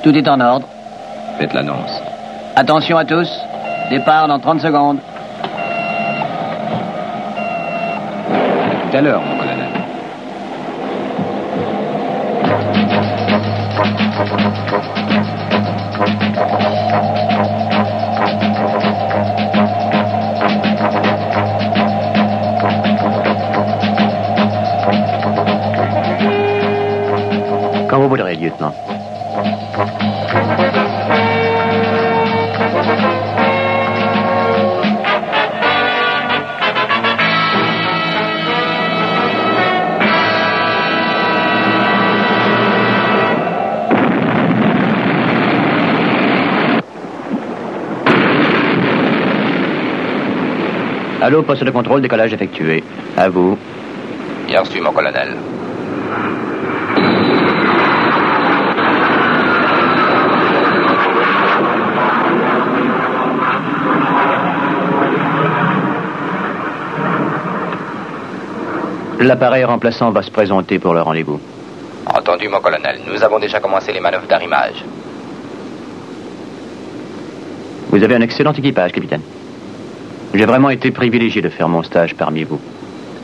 Tout est en ordre. Faites l'annonce. Attention à tous. Départ dans 30 secondes. Tout à l'heure, mon colonel. Quand vous voudrez, lieutenant. Allô, poste de contrôle, décollage effectué. À vous. Bien reçu, mon colonel. L'appareil remplaçant va se présenter pour le rendez-vous. Entendu, mon colonel. Nous avons déjà commencé les manœuvres d'arrimage. Vous avez un excellent équipage, capitaine. J'ai vraiment été privilégié de faire mon stage parmi vous.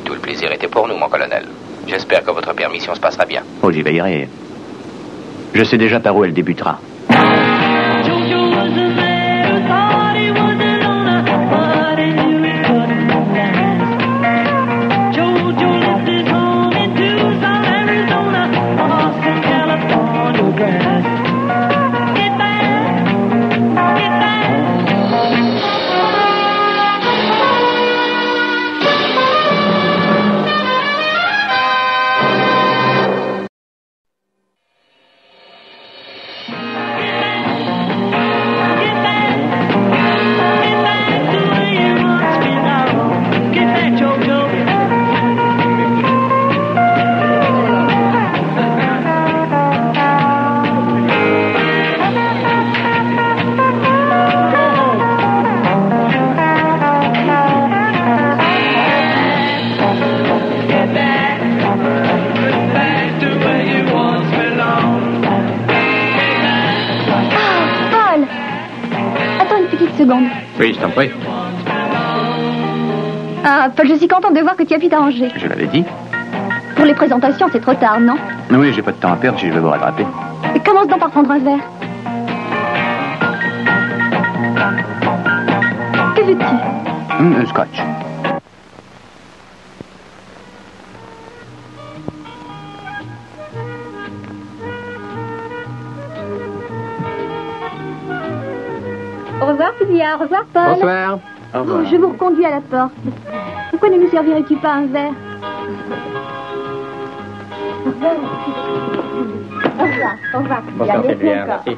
Tout le plaisir était pour nous, mon colonel. J'espère que votre permission se passera bien. Oh, j'y veillerai. Je sais déjà par où elle débutera. Oui, je t'en prie. Ah, Paul, je suis contente de voir que tu as pu t'arranger. Je l'avais dit. Pour les présentations, c'est trop tard, non? Oui, j'ai pas de temps à perdre si je veux vous rattraper. Commence donc par prendre un verre. Que veux-tu? Un scotch. Au revoir, Sylvia. Au revoir, Paul. Bonsoir. Au revoir. Oh, je vous reconduis à la porte. Pourquoi ne nous servirais-tu pas un verre? Au revoir. Au revoir. Au revoir. Bonsoir, Sylvia. Merci.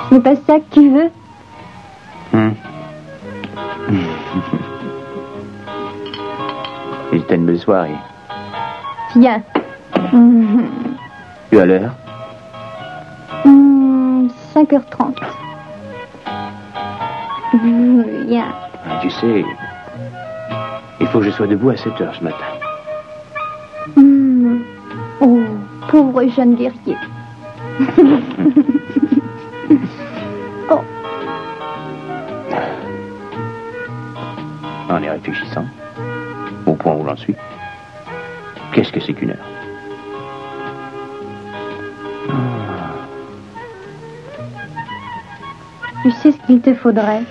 Ce n'est pas ça que tu veux? C'était une belle soirée. Viens. Tu as l'heure? 5h30. Viens. Ah, tu sais, il faut que je sois debout à 7h ce matin. Oh, pauvre jeune guerrier. Oh. En y réfléchissant, au point où j'en suis, qu'est-ce que c'est qu'une heure? Tu sais ce qu'il te faudrait?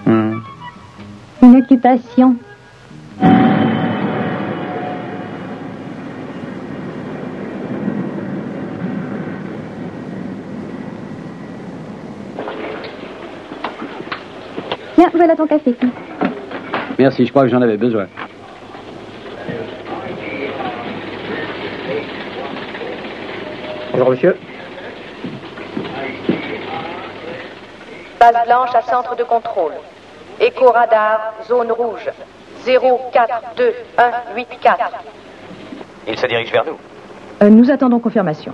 Une occupation. Tiens, voilà ton café. Merci, je crois que j'en avais besoin. Bonjour, monsieur. Base blanche à centre de contrôle. Écho radar, zone rouge. 042184. Il se dirige vers nous. Nous attendons confirmation.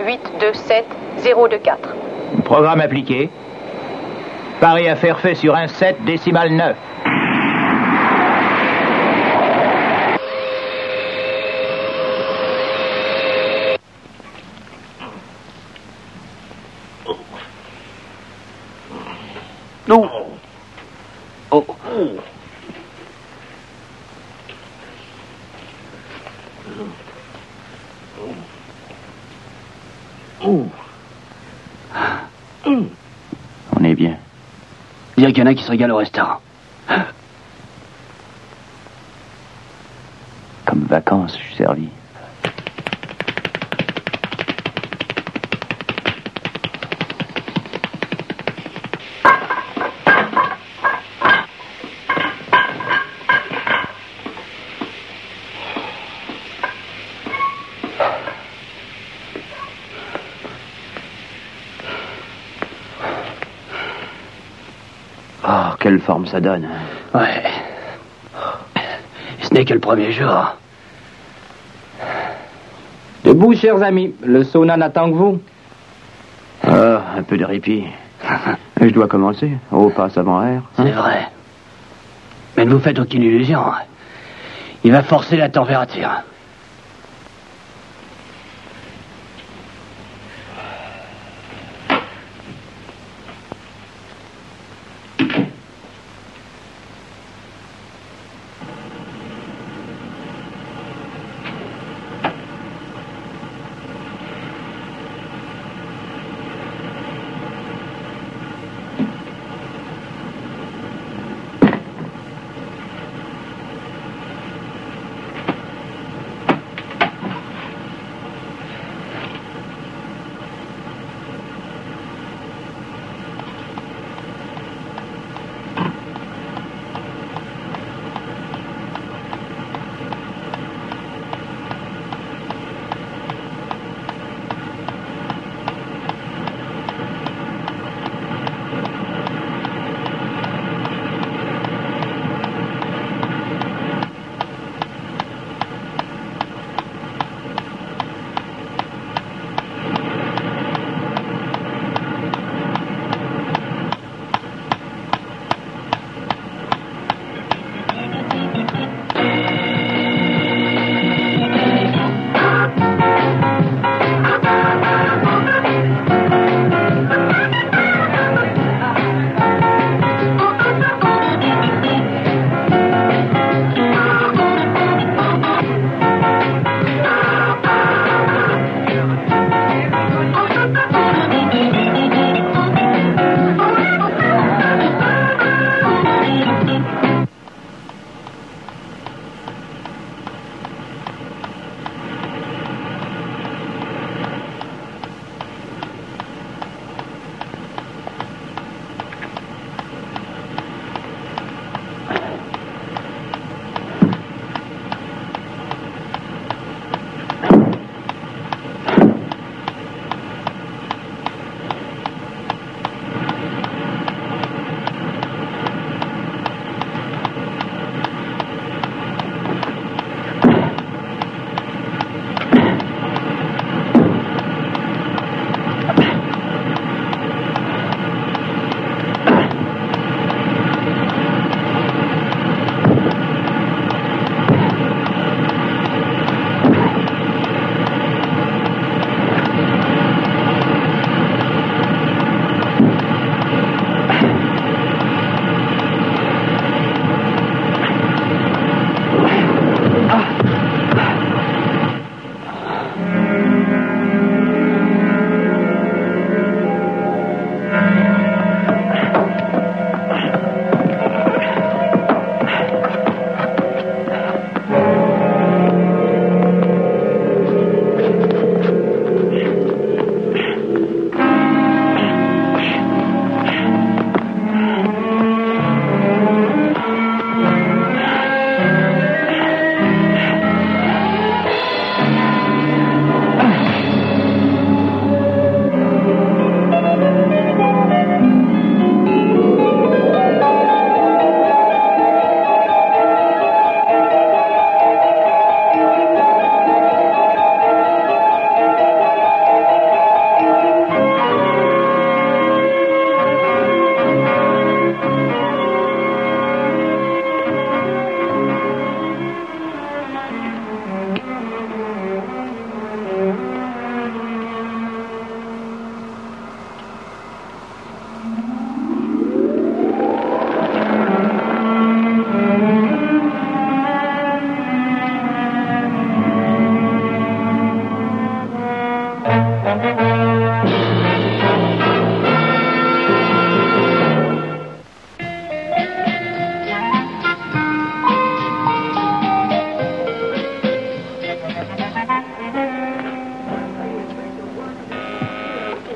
827-024. Programme appliqué. Pari à faire fait sur un 7 décimal 9. Non. Oh. On est bien. Dire qu'il y en a qui se régalent au restaurant. Comme vacances, je suis servi. Oh, Quelle forme ça donne. Ouais. Ce n'est que le premier jour. Debout, chers amis. Le sauna n'attend que vous. Ah, un peu de répit. Je dois commencer. Au pas avant air. C'est vrai. Mais ne vous faites aucune illusion. Il va forcer la température.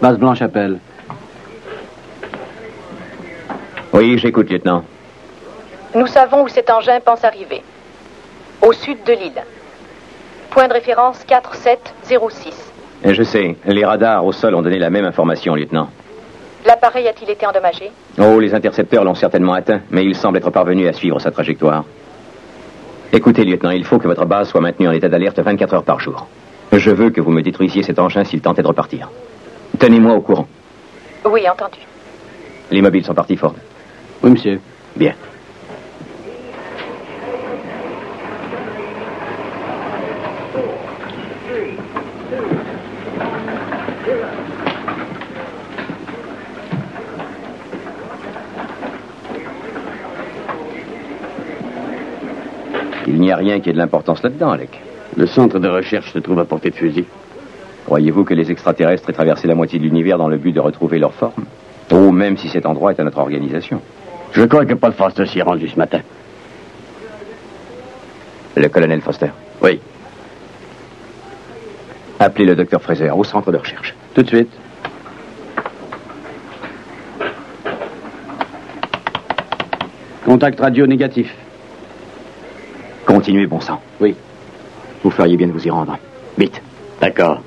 Base Blanche appelle. Oui, j'écoute, lieutenant. Nous savons où cet engin pense arriver. Au sud de l'île. Point de référence 4706. Je sais, les radars au sol ont donné la même information, lieutenant. L'appareil a-t-il été endommagé? Oh, les intercepteurs l'ont certainement atteint, mais il semble être parvenu à suivre sa trajectoire. Écoutez, lieutenant, il faut que votre base soit maintenue en état d'alerte 24 heures par jour. Je veux que vous me détruisiez cet engin s'il tentait de repartir. Tenez-moi au courant. Oui, entendu. Les mobiles sont partis, Ford. Oui, monsieur. Bien. Il n'y a rien qui ait de l'importance là-dedans, Alec. Le centre de recherche se trouve à portée de fusil. Croyez-vous que les extraterrestres aient traversé la moitié de l'univers dans le but de retrouver leur forme? Ou même si cet endroit est à notre organisation? Je crois que Paul Foster s'y est rendu ce matin. Le colonel Foster? Oui. Appelez le docteur Fraser au centre de recherche. Tout de suite. Contact radio négatif. Continuez, bon sang. Oui. Vous feriez bien de vous y rendre. Vite. D'accord.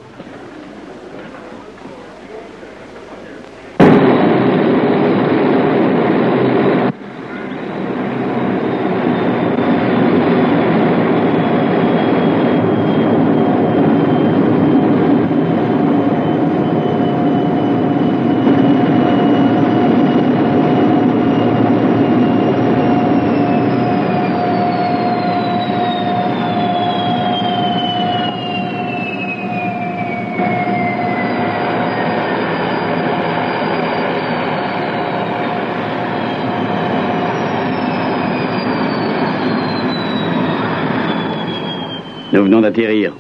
Nous venons d'atterrir.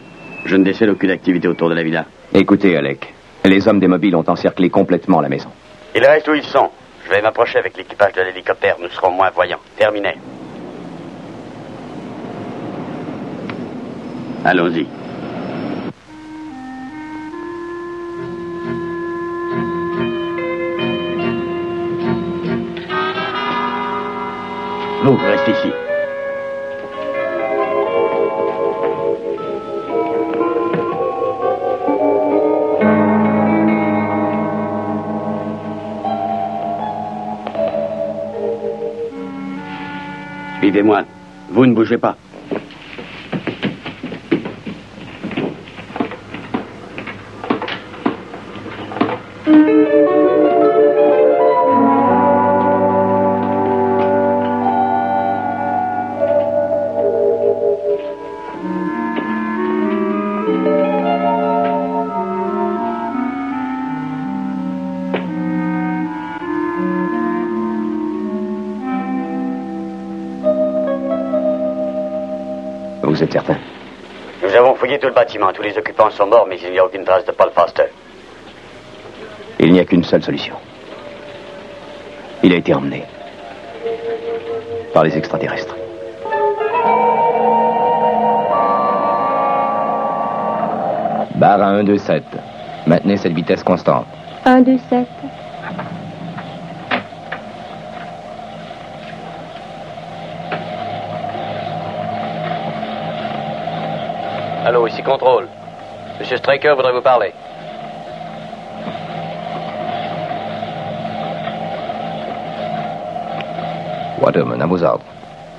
Je ne décèle aucune activité autour de la villa. Écoutez, Alec. Les hommes des mobiles ont encerclé complètement la maison. Ils restent où ils sont. Je vais m'approcher avec l'équipage de l'hélicoptère. Nous serons moins voyants. Terminé. Allons-y. Vous restez ici. Suivez-moi. Vous ne bougez pas. Vous êtes certain? Nous avons fouillé tout le bâtiment. Tous les occupants sont morts, mais il n'y a aucune trace de Paul Foster. Il n'y a qu'une seule solution. Il a été emmené par les extraterrestres. Barre à 127. Maintenez cette vitesse constante. 127. Allô, ici Contrôle. Monsieur Straker voudrait vous parler. Waterman, à vos ordres.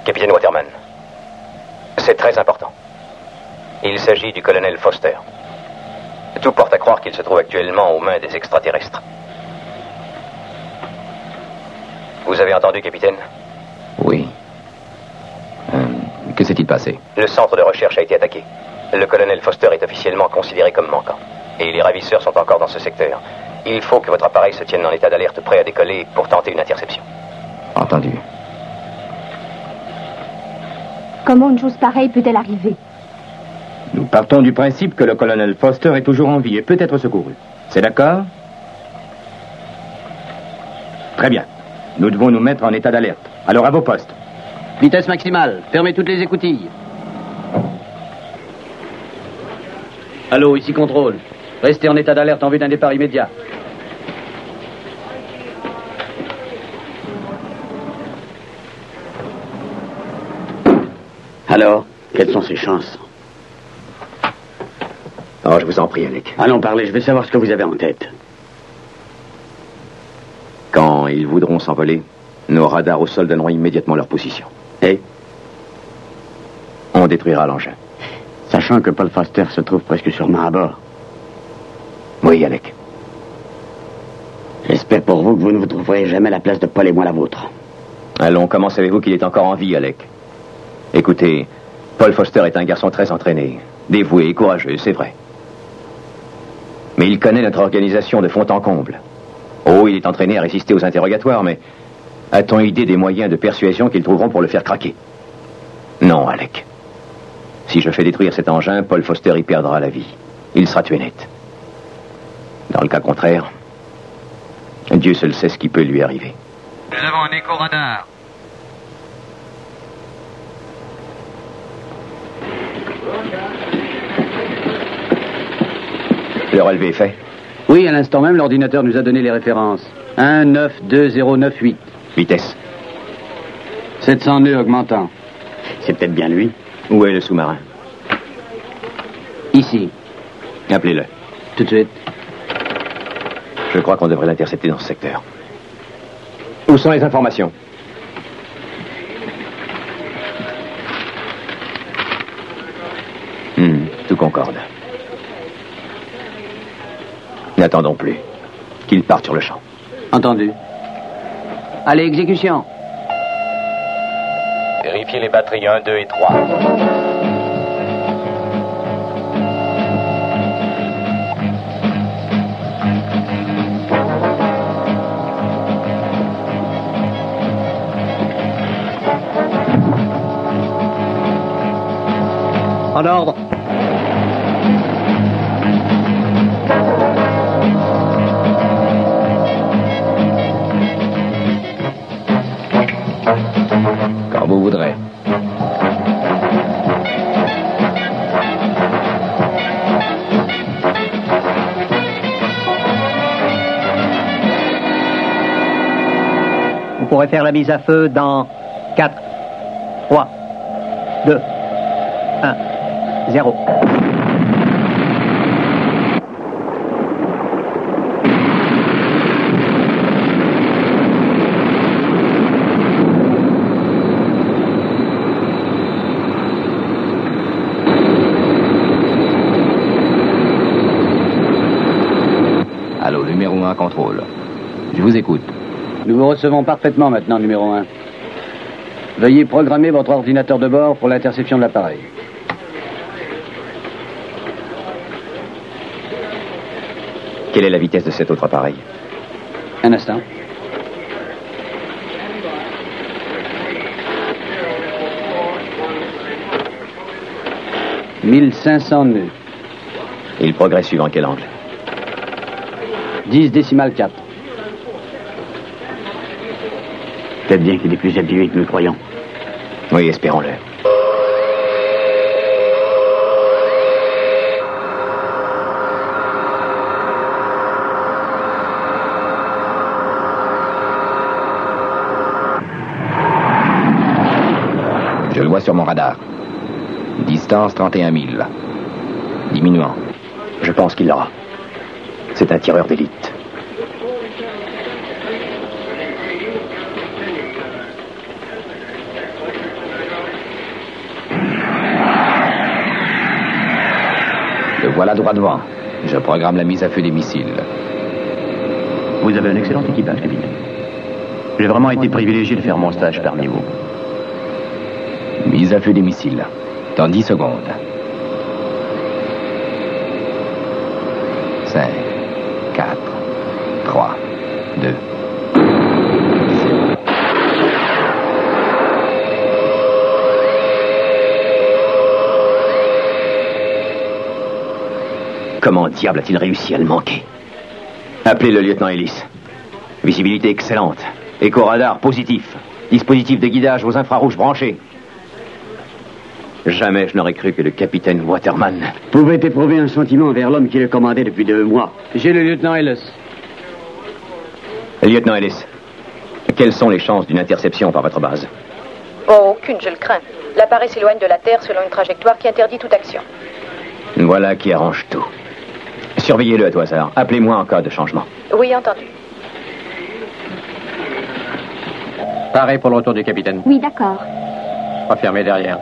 Capitaine Waterman, c'est très important. Il s'agit du colonel Foster. Tout porte à croire qu'il se trouve actuellement aux mains des extraterrestres. Vous avez entendu, capitaine? Oui. Que s'est-il passé? Le centre de recherche a été attaqué. Le colonel Foster est officiellement considéré comme manquant. Et les ravisseurs sont encore dans ce secteur. Il faut que votre appareil se tienne en état d'alerte prêt à décoller pour tenter une interception. Entendu. Comment une chose pareille peut-elle arriver? Nous partons du principe que le colonel Foster est toujours en vie et peut être secouru. C'est d'accord? Très bien. Nous devons nous mettre en état d'alerte. Alors à vos postes. Vitesse maximale. Fermez toutes les écoutilles. Allô, ici Contrôle. Restez en état d'alerte en vue d'un départ immédiat. Alors, quelles sont ses chances? Oh, je vous en prie, Alec. Allons parler, je veux savoir ce que vous avez en tête. Quand ils voudront s'envoler, nos radars au sol donneront immédiatement leur position. Et on détruira l'engin. Sachant que Paul Foster se trouve presque sûrement à bord. Oui, Alec. J'espère pour vous que vous ne vous trouverez jamais à la place de Paul et moi la vôtre. Allons, comment savez-vous qu'il est encore en vie, Alec? Écoutez, Paul Foster est un garçon très entraîné, dévoué et courageux, c'est vrai. Mais il connaît notre organisation de fond en comble. Oh, il est entraîné à résister aux interrogatoires, mais a-t-on idée des moyens de persuasion qu'ils trouveront pour le faire craquer? Non, Alec. Si je fais détruire cet engin, Paul Foster y perdra la vie. Il sera tué net. Dans le cas contraire, Dieu seul sait ce qui peut lui arriver. Nous avons un écho-radar. Le relevé est fait? Oui, à l'instant même, l'ordinateur nous a donné les références. 192098. Vitesse? 700 nœuds augmentant. C'est peut-être bien lui. Où est le sous-marin? Ici. Appelez-le. Tout de suite. Je crois qu'on devrait l'intercepter dans ce secteur. Où sont les informations? Tout concorde. N'attendons plus. Qu'il parte sur le champ. Entendu. Allez, exécution. Vérifiez les batteries 1, 2 et 3. En ordre. Quand vous voudrez. Vous pourrez faire la mise à feu dans 4, 3, 2, 1, 0. Allô, numéro 1, contrôle. Je vous écoute. Nous vous recevons parfaitement maintenant, numéro 1. Veuillez programmer votre ordinateur de bord pour l'interception de l'appareil. Quelle est la vitesse de cet autre appareil? Un instant. « 1500 nœuds. » Et il progresse suivant quel angle? 10 décimales 4. Peut-être bien qu'il est plus habillé que nous le croyons. Oui, espérons-le. Je le vois sur mon radar. Distance 31 000. Diminuant. Je pense qu'il l'aura. C'est un tireur d'élite. Le voilà droit devant. Je programme la mise à feu des missiles. Vous avez un excellent équipage, capitaine. J'ai vraiment été privilégié de faire mon stage parmi vous. Mise à feu des missiles. Dans 10 secondes. 5, 4, 3, 2. Comment diable a-t-il réussi à le manquer? Appelez le lieutenant Ellis. Visibilité excellente. Éco-radar positif. Dispositif de guidage aux infrarouges branchés. Jamais je n'aurais cru que le capitaine Waterman pouvait éprouver un sentiment envers l'homme qui le commandait depuis 2 mois. J'ai le lieutenant Ellis. Lieutenant Ellis, quelles sont les chances d'une interception par votre base? Oh, aucune, je le crains. L'appareil s'éloigne de la Terre selon une trajectoire qui interdit toute action. Voilà qui arrange tout. Surveillez-le à tout hasard. Appelez-moi en cas de changement. Oui, entendu. Pareil pour le retour du capitaine. Oui, d'accord. Refermez derrière.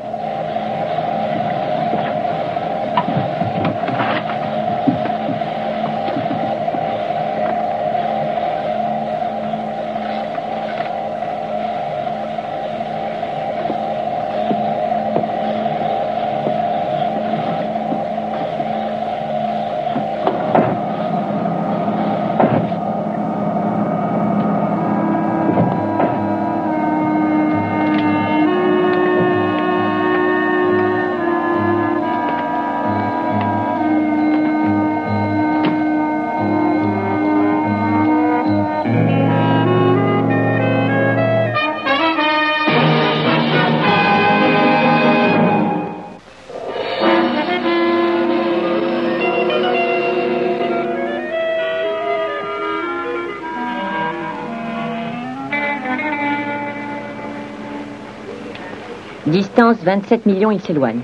Distance 27 millions, il s'éloigne.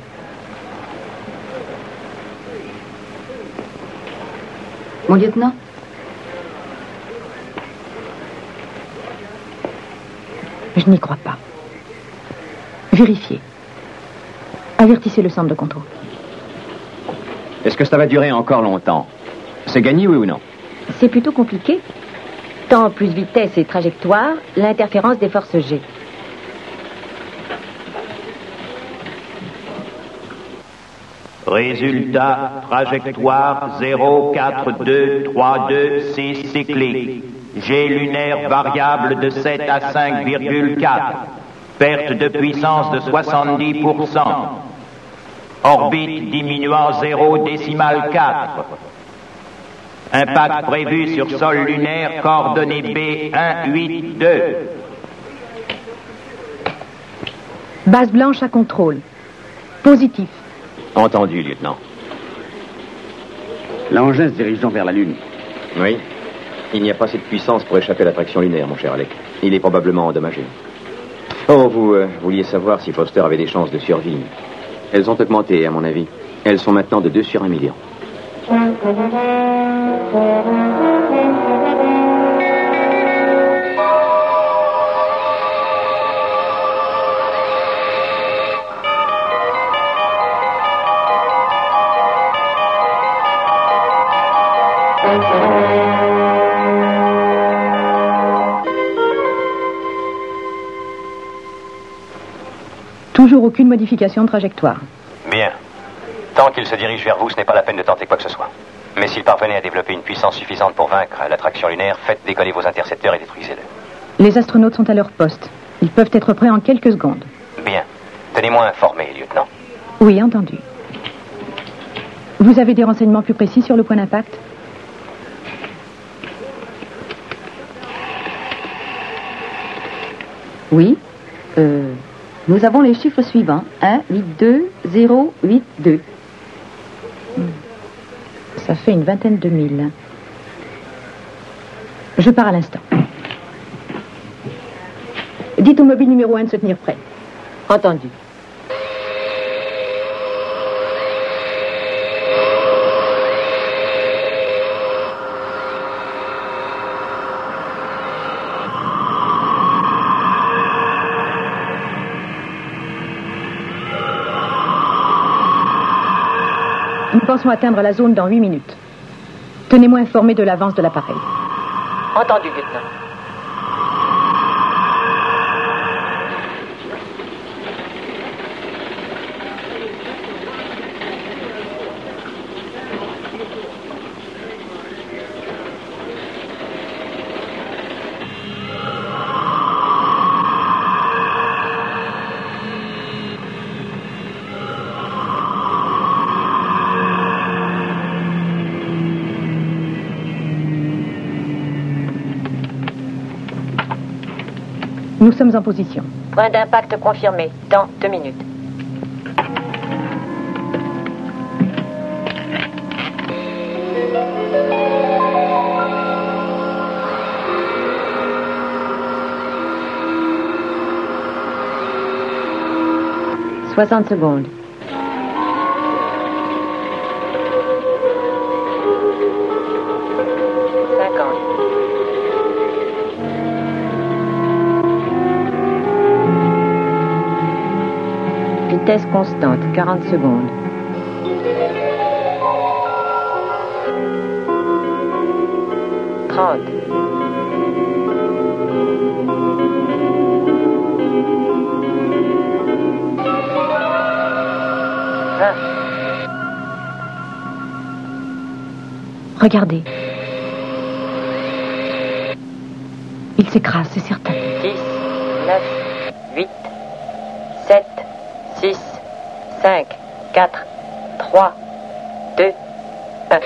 Mon lieutenant? Je n'y crois pas. Vérifiez. Avertissez le centre de contrôle. Est-ce que ça va durer encore longtemps? C'est gagné, oui ou non? C'est plutôt compliqué. Temps plus vitesse et trajectoire, l'interférence des forces G. Résultat, trajectoire 04232 cyclique. G lunaire variable de 7 à 5,4. Perte de puissance de 70%. Orbite diminuant 0,4. Impact prévu sur sol lunaire, coordonnées B182. Base blanche à contrôle. Positif. Entendu, lieutenant. L'engin se dirige donc vers la Lune. Oui. Il n'y a pas assez de puissance pour échapper à l'attraction lunaire, mon cher Alec. Il est probablement endommagé. Oh, vous vouliez savoir si Foster avait des chances de survie. Elles ont augmenté, à mon avis. Elles sont maintenant de 2 sur 1 million. Toujours aucune modification de trajectoire. Bien. Tant qu'il se dirige vers vous, ce n'est pas la peine de tenter quoi que ce soit. Mais s'il parvenait à développer une puissance suffisante pour vaincre l'attraction lunaire, faites décoller vos intercepteurs et détruisez-le. Les astronautes sont à leur poste. Ils peuvent être prêts en quelques secondes. Bien. Tenez-moi informé, lieutenant. Oui, entendu. Vous avez des renseignements plus précis sur le point d'impact? Oui. Nous avons les chiffres suivants. 182-082. Ça fait une vingtaine de milles. Je pars à l'instant. Dites au mobile numéro 1 de se tenir prêt. Entendu. Nous pensons atteindre la zone dans 8 minutes. Tenez-moi informé de l'avance de l'appareil. Entendu, lieutenant. Nous sommes en position. Point d'impact confirmé. Dans 2 minutes. 60 secondes. Vitesse constante, 40 secondes. Regardez. Il s'écrase, c'est certain. 10, 9, 8, 7, 6, 5, 4, 3, 2, 1.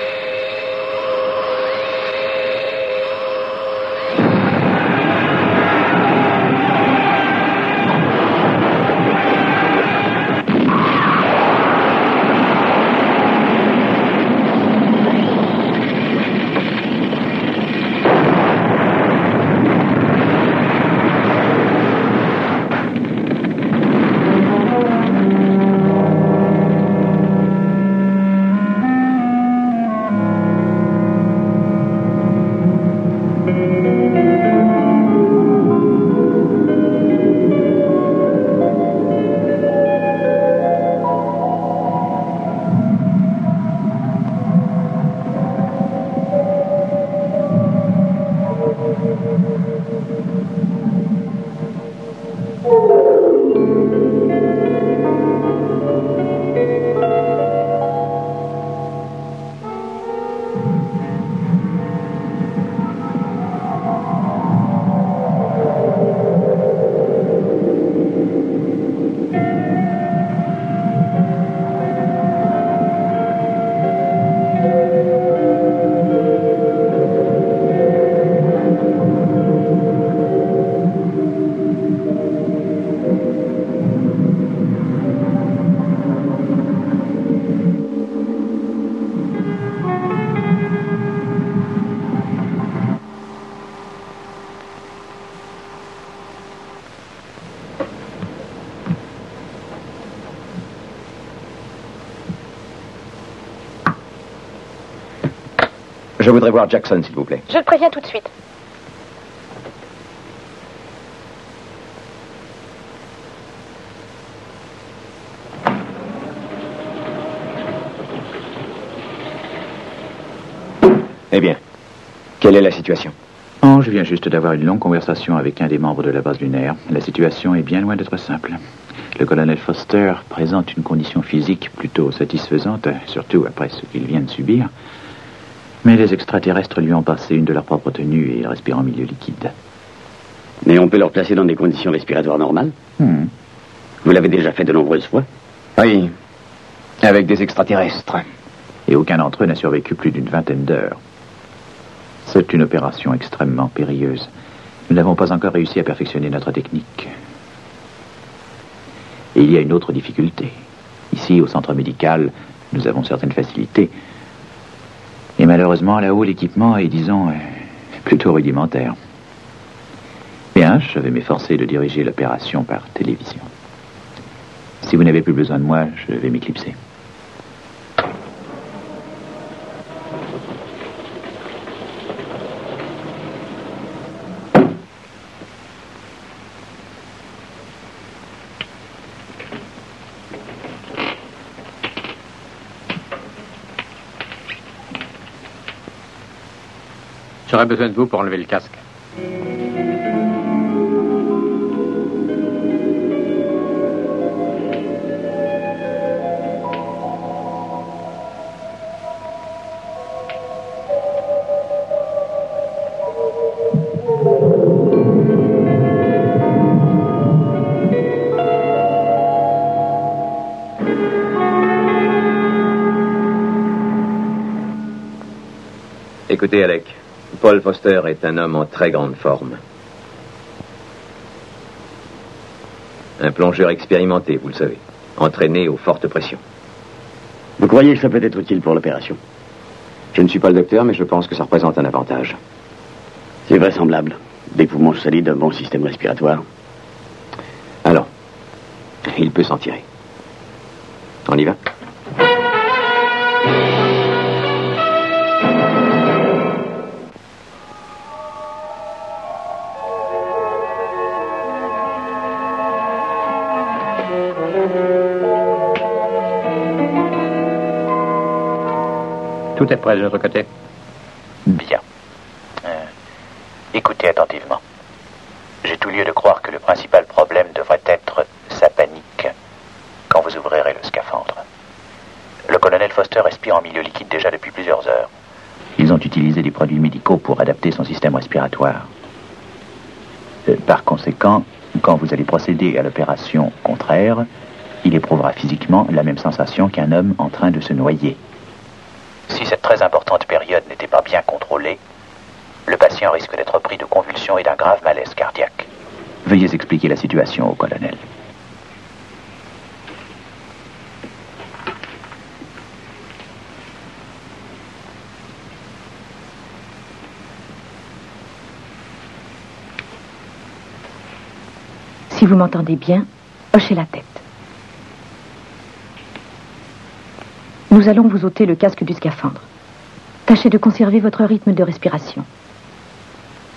Je voudrais voir Jackson, s'il vous plaît. Je le préviens tout de suite. Eh bien, quelle est la situation? Oh, je viens juste d'avoir une longue conversation avec un des membres de la base lunaire. La situation est bien loin d'être simple. Le colonel Foster présente une condition physique plutôt satisfaisante, surtout après ce qu'il vient de subir. Mais les extraterrestres lui ont passé une de leurs propres tenues et il respire en milieu liquide. Mais on peut leur placer dans des conditions respiratoires normales? Vous l'avez déjà fait de nombreuses fois? Oui, avec des extraterrestres. Et aucun d'entre eux n'a survécu plus d'une vingtaine d'heures. C'est une opération extrêmement périlleuse. Nous n'avons pas encore réussi à perfectionner notre technique. Et il y a une autre difficulté. Ici, au centre médical, nous avons certaines facilités. Et malheureusement, là-haut, l'équipement est, disons, plutôt rudimentaire. Bien, je vais m'efforcer de diriger l'opération par télévision. Si vous n'avez plus besoin de moi, je vais m'éclipser. J'aurais besoin de vous pour enlever le casque. Écoutez, Alec. Paul Foster est un homme en très grande forme. Un plongeur expérimenté, vous le savez. Entraîné aux fortes pressions. Vous croyez que ça peut être utile pour l'opération? Je ne suis pas le docteur, mais je pense que ça représente un avantage. C'est vraisemblable. Des poumons solides, un bon système respiratoire. Alors, il peut s'en tirer. On y va? Tout est prêt de notre côté. Bien. Écoutez attentivement. J'ai tout lieu de croire que le principal problème devrait être sa panique quand vous ouvrirez le scaphandre. Le colonel Foster respire en milieu liquide déjà depuis plusieurs heures. Ils ont utilisé des produits médicaux pour adapter son système respiratoire. Par conséquent, quand vous allez procéder à l'opération contraire, il éprouvera physiquement la même sensation qu'un homme en train de se noyer. Si cette très importante période n'était pas bien contrôlée, le patient risque d'être pris de convulsions et d'un grave malaise cardiaque. Veuillez expliquer la situation au colonel. Si vous m'entendez bien, hochez la tête. Nous allons vous ôter le casque du scaphandre. Tâchez de conserver votre rythme de respiration.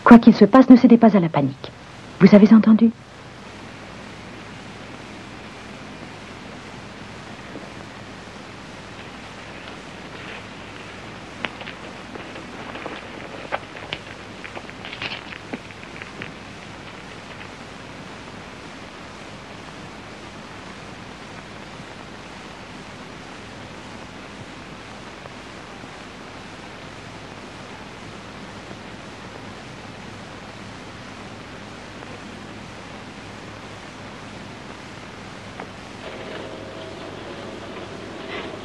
Quoi qu'il se passe, ne cédez pas à la panique. Vous avez entendu ?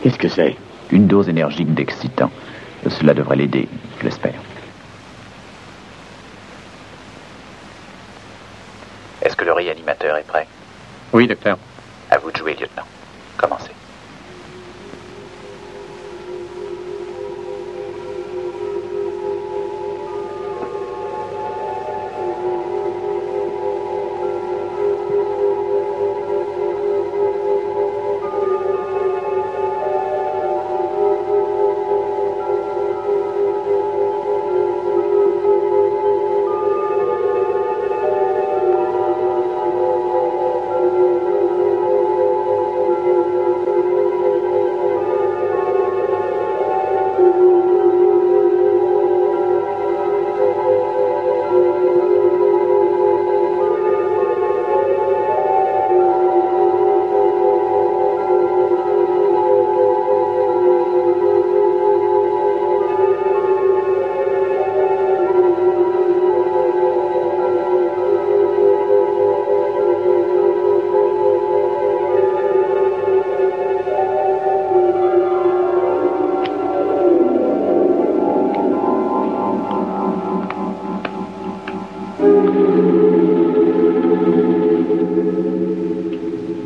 Qu'est-ce que c'est? Une dose énergique d'excitant. Cela devrait l'aider, je l'espère. Est-ce que le réanimateur est prêt? Oui, docteur. À vous de jouer, lieutenant. Commencez.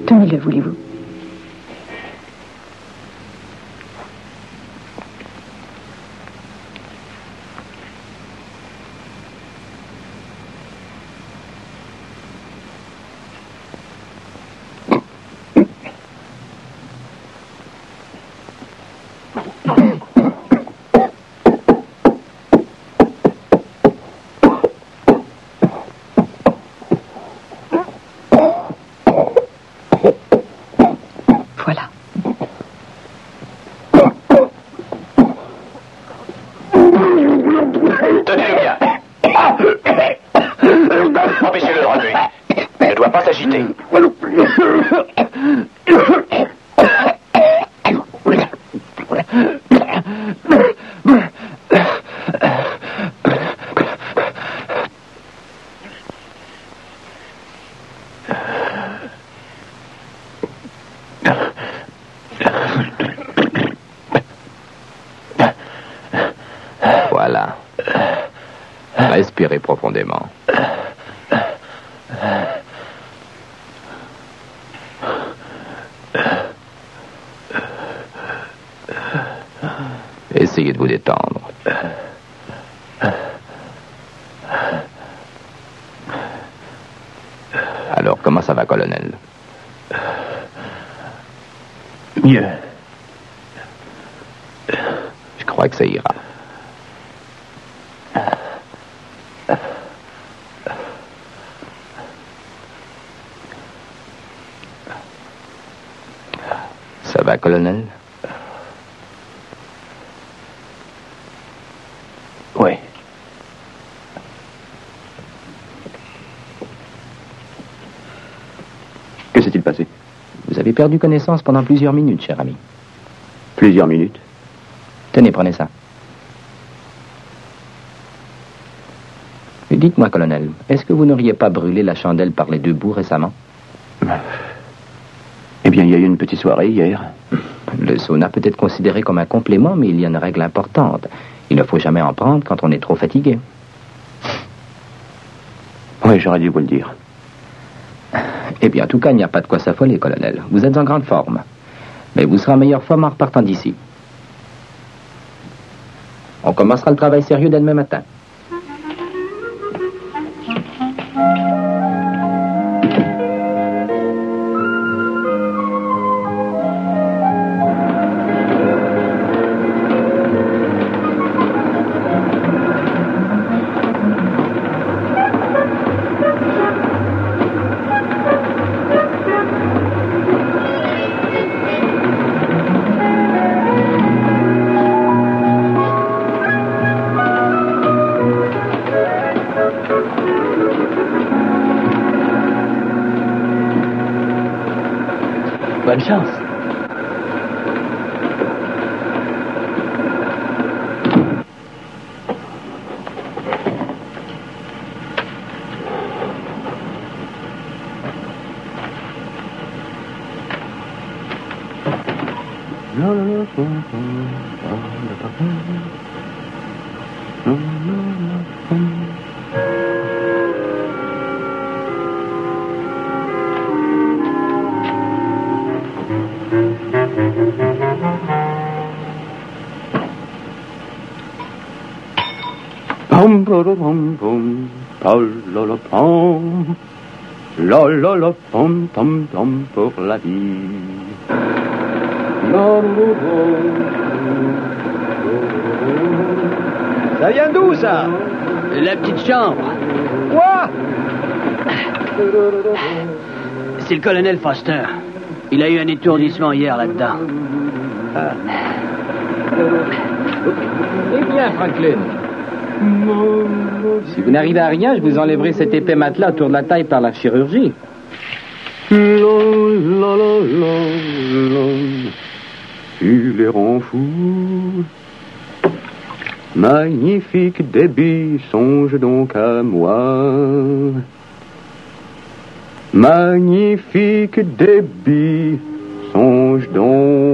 Tenez-le, voulez-vous? Tenez-le bien. Empêchez-le de remuer. Il ne doit pas s'agiter. Voilà. Respirez profondément. Essayez de vous détendre. Alors, comment ça va, colonel? Mieux. Je crois que ça ira. Ça va, colonel? Oui. Que s'est-il passé? Vous avez perdu connaissance pendant plusieurs minutes, cher ami. Plusieurs minutes? Tenez, prenez ça. Et dites-moi, colonel, est-ce que vous n'auriez pas brûlé la chandelle par les deux bouts récemment? Eh bien, il y a eu une petite soirée hier. Le sauna peut être considéré comme un complément, mais il y a une règle importante. Il ne faut jamais en prendre quand on est trop fatigué. Oui, j'aurais dû vous le dire. Eh bien, en tout cas, il n'y a pas de quoi s'affoler, colonel. Vous êtes en grande forme. Mais vous serez en meilleure forme en repartant d'ici. On commencera le travail sérieux dès demain matin. Bonne chance. Pom pom pom, pom, la pom pom pom pour la vie. Ça vient d'où, ça? La petite chambre. Quoi? C'est le colonel Foster. Il a eu un étourdissement hier là-dedans. Eh bien, Franklin. Si vous n'arrivez à rien, je vous enlèverai cet épais matelas autour de la taille par la chirurgie. Tu les rends fous. Magnifique débit, songe donc à moi. Magnifique débit, songe donc